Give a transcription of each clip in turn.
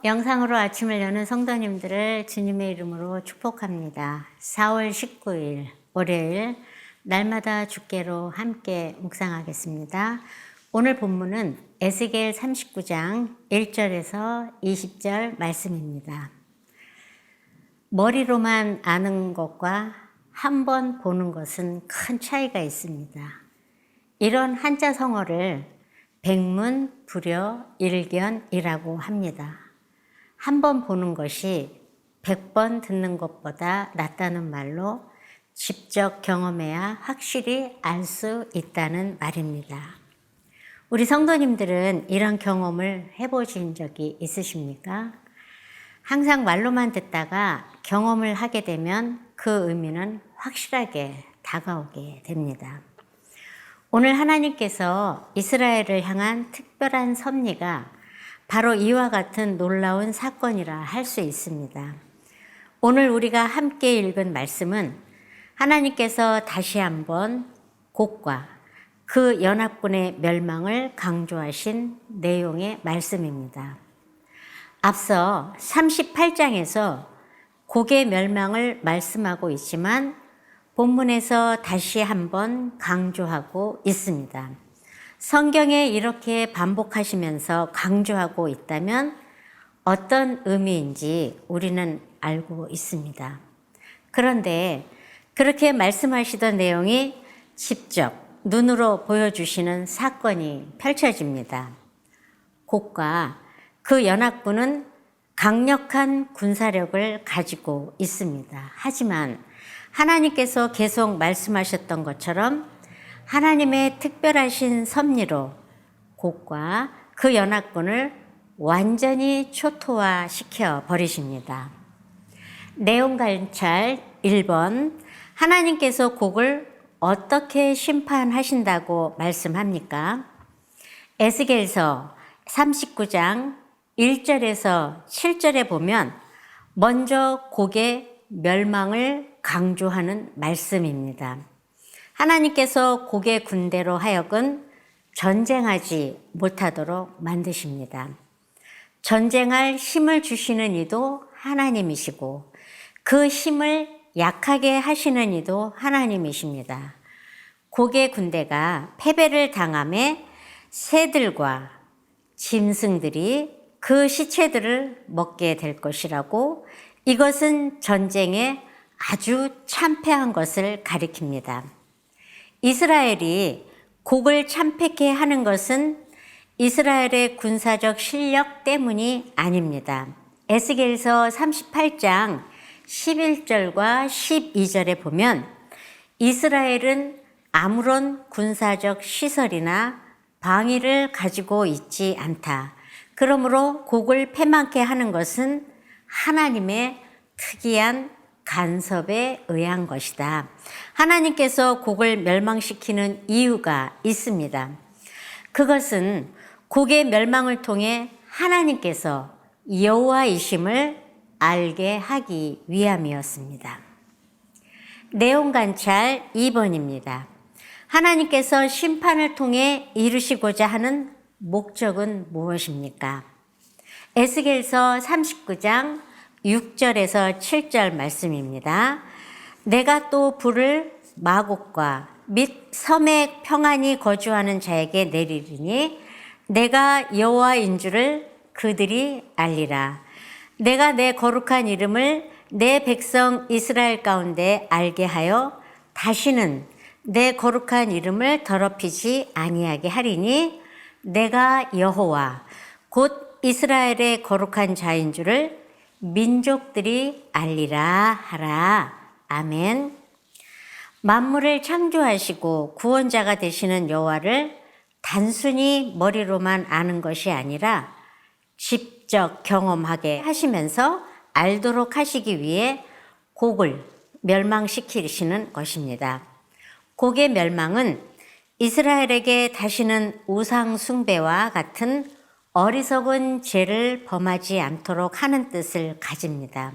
영상으로 아침을 여는 성도님들을 주님의 이름으로 축복합니다. 4월 19일 월요일 날마다 주께로 함께 묵상하겠습니다. 오늘 본문은 에스겔 39장 1절에서 20절 말씀입니다. 머리로만 아는 것과 한 번 보는 것은 큰 차이가 있습니다. 이런 한자 성어를 백문, 불여, 일견이라고 합니다. 한 번 보는 것이 100번 듣는 것보다 낫다는 말로 직접 경험해야 확실히 알 수 있다는 말입니다. 우리 성도님들은 이런 경험을 해보신 적이 있으십니까? 항상 말로만 듣다가 경험을 하게 되면 그 의미는 확실하게 다가오게 됩니다. 오늘 하나님께서 이스라엘을 향한 특별한 섭리가 바로 이와 같은 놀라운 사건이라 할 수 있습니다. 오늘 우리가 함께 읽은 말씀은 하나님께서 다시 한번 곡과 그 연합군의 멸망을 강조하신 내용의 말씀입니다. 앞서 38장에서 곡의 멸망을 말씀하고 있지만 본문에서 다시 한번 강조하고 있습니다. 성경에 이렇게 반복하시면서 강조하고 있다면 어떤 의미인지 우리는 알고 있습니다. 그런데 그렇게 말씀하시던 내용이 직접 눈으로 보여주시는 사건이 펼쳐집니다. 곡과 그 연합군은 강력한 군사력을 가지고 있습니다. 하지만 하나님께서 계속 말씀하셨던 것처럼 하나님의 특별하신 섭리로 곡과 그 연합군을 완전히 초토화시켜 버리십니다. 내용 관찰 1번, 하나님께서 곡을 어떻게 심판하신다고 말씀합니까? 에스겔서 39장 1절에서 7절에 보면 먼저 곡의 멸망을 강조하는 말씀입니다. 하나님께서 곡의 군대로 하여금 전쟁하지 못하도록 만드십니다. 전쟁할 힘을 주시는 이도 하나님이시고 그 힘을 약하게 하시는 이도 하나님이십니다. 곡의 군대가 패배를 당함에 새들과 짐승들이 그 시체들을 먹게 될 것이라고, 이것은 전쟁에 아주 참패한 것을 가리킵니다. 이스라엘이 곡을 참패케 하는 것은 이스라엘의 군사적 실력 때문이 아닙니다. 에스겔서 38장 11절과 12절에 보면 이스라엘은 아무런 군사적 시설이나 방위를 가지고 있지 않다. 그러므로 곡을 패망케 하는 것은 하나님의 특이한 간섭에 의한 것이다. 하나님께서 곡을 멸망시키는 이유가 있습니다. 그것은 곡의 멸망을 통해 하나님께서 여호와이심을 알게 하기 위함이었습니다. 내용 관찰 2번입니다. 하나님께서 심판을 통해 이루시고자 하는 목적은 무엇입니까? 에스겔서 39장 6절에서 7절 말씀입니다. 내가 또 불을 마곡과 및 섬에 평안히 거주하는 자에게 내리리니 내가 여호와인 줄을 그들이 알리라. 내가 내 거룩한 이름을 내 백성 이스라엘 가운데 알게 하여 다시는 내 거룩한 이름을 더럽히지 아니하게 하리니 내가 여호와 곧 이스라엘의 거룩한 자인 줄을 민족들이 알리라 하라. 아멘. 만물을 창조하시고 구원자가 되시는 여호와를 단순히 머리로만 아는 것이 아니라 직접 경험하게 하시면서 알도록 하시기 위해 곡을 멸망시키시는 것입니다. 곡의 멸망은 이스라엘에게 다시는 우상 숭배와 같은 어리석은 죄를 범하지 않도록 하는 뜻을 가집니다.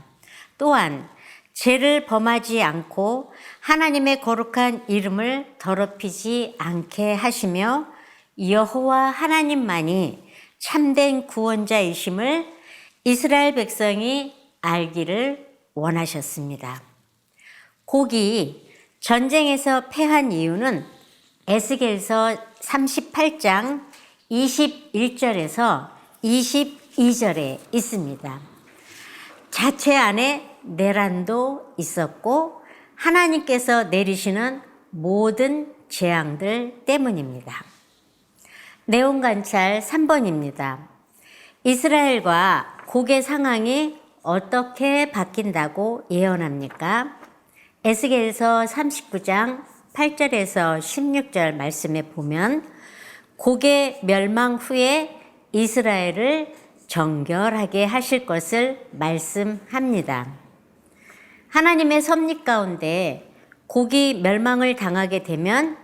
또한 죄를 범하지 않고 하나님의 거룩한 이름을 더럽히지 않게 하시며 여호와 하나님만이 참된 구원자이심을 이스라엘 백성이 알기를 원하셨습니다. 곡이 전쟁에서 패한 이유는 에스겔서 38장 21절에서 22절에 있습니다. 자체 안에 내란도 있었고 하나님께서 내리시는 모든 재앙들 때문입니다. 내용 관찰 3번입니다. 이스라엘과 곡의 상황이 어떻게 바뀐다고 예언합니까? 에스겔서 39장 8절에서 16절 말씀에 보면 곡의 멸망 후에 이스라엘을 정결하게 하실 것을 말씀합니다. 하나님의 섭리 가운데 곡이 멸망을 당하게 되면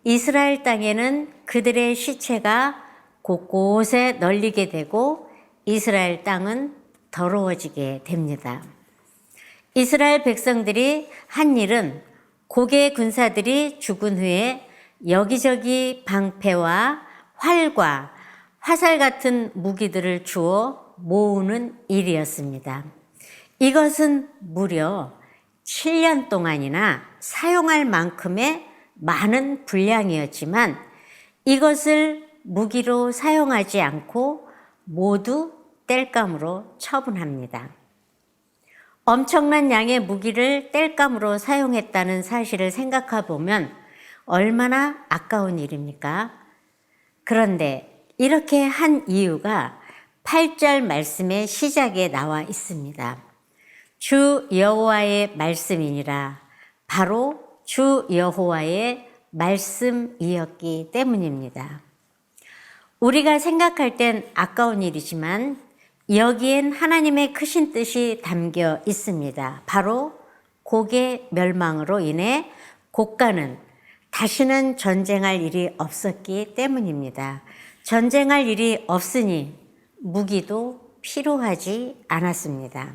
이스라엘 땅에는 그들의 시체가 곳곳에 널리게 되고 이스라엘 땅은 더러워지게 됩니다. 이스라엘 백성들이 한 일은 곡의 군사들이 죽은 후에 여기저기 방패와 활과 화살 같은 무기들을 주워 모으는 일이었습니다. 이것은 무려 7년 동안이나 사용할 만큼의 많은 분량이었지만 이것을 무기로 사용하지 않고 모두 땔감으로 처분합니다. 엄청난 양의 무기를 땔감으로 사용했다는 사실을 생각해 보면 얼마나 아까운 일입니까? 그런데 이렇게 한 이유가 8절 말씀의 시작에 나와 있습니다. 주 여호와의 말씀이니라. 바로 주 여호와의 말씀이었기 때문입니다. 우리가 생각할 땐 아까운 일이지만 여기엔 하나님의 크신 뜻이 담겨 있습니다. 바로 곡의 멸망으로 인해 곡가는 다시는 전쟁할 일이 없었기 때문입니다. 전쟁할 일이 없으니 무기도 필요하지 않았습니다.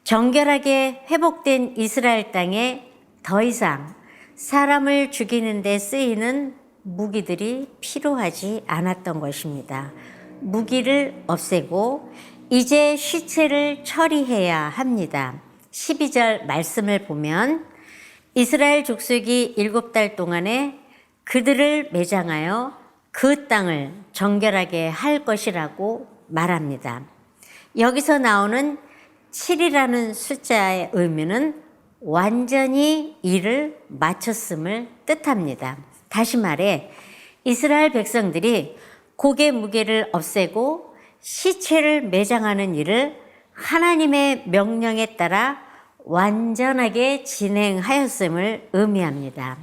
정결하게 회복된 이스라엘 땅에 더 이상 사람을 죽이는 데 쓰이는 무기들이 필요하지 않았던 것입니다. 무기를 없애고 이제 시체를 처리해야 합니다. 12절 말씀을 보면 이스라엘 족속이 7달 동안에 그들을 매장하여 그 땅을 정결하게 할 것이라고 말합니다. 여기서 나오는 7이라는 숫자의 의미는 완전히 일을 마쳤음을 뜻합니다. 다시 말해 이스라엘 백성들이 곡의 무게를 없애고 시체를 매장하는 일을 하나님의 명령에 따라 완전하게 진행하였음을 의미합니다.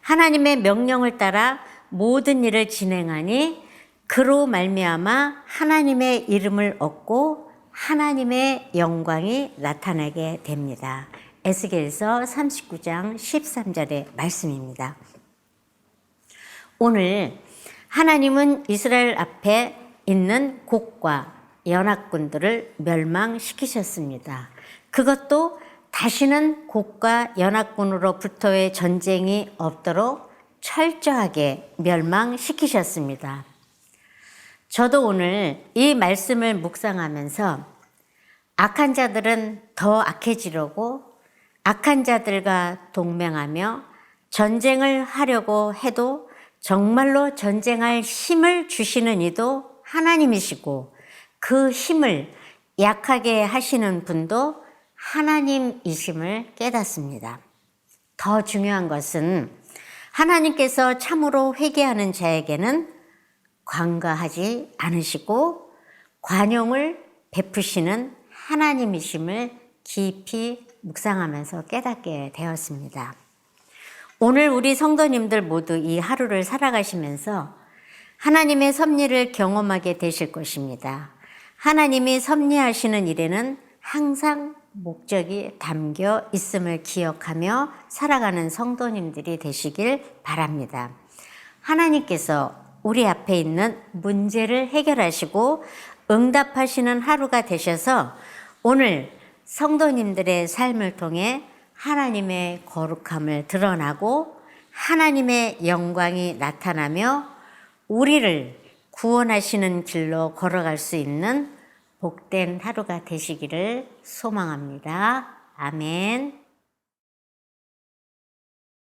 하나님의 명령을 따라 모든 일을 진행하니 그로 말미암아 하나님의 이름을 얻고 하나님의 영광이 나타나게 됩니다. 에스겔서 39장 13절의 말씀입니다. 오늘 하나님은 이스라엘 앞에 있는 곡과 연합군들을 멸망시키셨습니다. 그것도 다시는 곡과 연합군으로부터의 전쟁이 없도록 철저하게 멸망시키셨습니다. 저도 오늘 이 말씀을 묵상하면서 악한 자들은 더 악해지려고 악한 자들과 동맹하며 전쟁을 하려고 해도 정말로 전쟁할 힘을 주시는 이도 하나님이시고 그 힘을 약하게 하시는 분도 하나님이심을 깨닫습니다. 더 중요한 것은 하나님께서 참으로 회개하는 자에게는 관가하지 않으시고 관용을 베푸시는 하나님이심을 깊이 묵상하면서 깨닫게 되었습니다. 오늘 우리 성도님들 모두 이 하루를 살아가시면서 하나님의 섭리를 경험하게 되실 것입니다. 하나님이 섭리하시는 일에는 항상 목적이 담겨 있음을 기억하며 살아가는 성도님들이 되시길 바랍니다. 하나님께서 우리 앞에 있는 문제를 해결하시고 응답하시는 하루가 되셔서 오늘 성도님들의 삶을 통해 하나님의 거룩함을 드러나고 하나님의 영광이 나타나며 우리를 구원하시는 길로 걸어갈 수 있는 복된 하루가 되시기를 소망합니다. 아멘.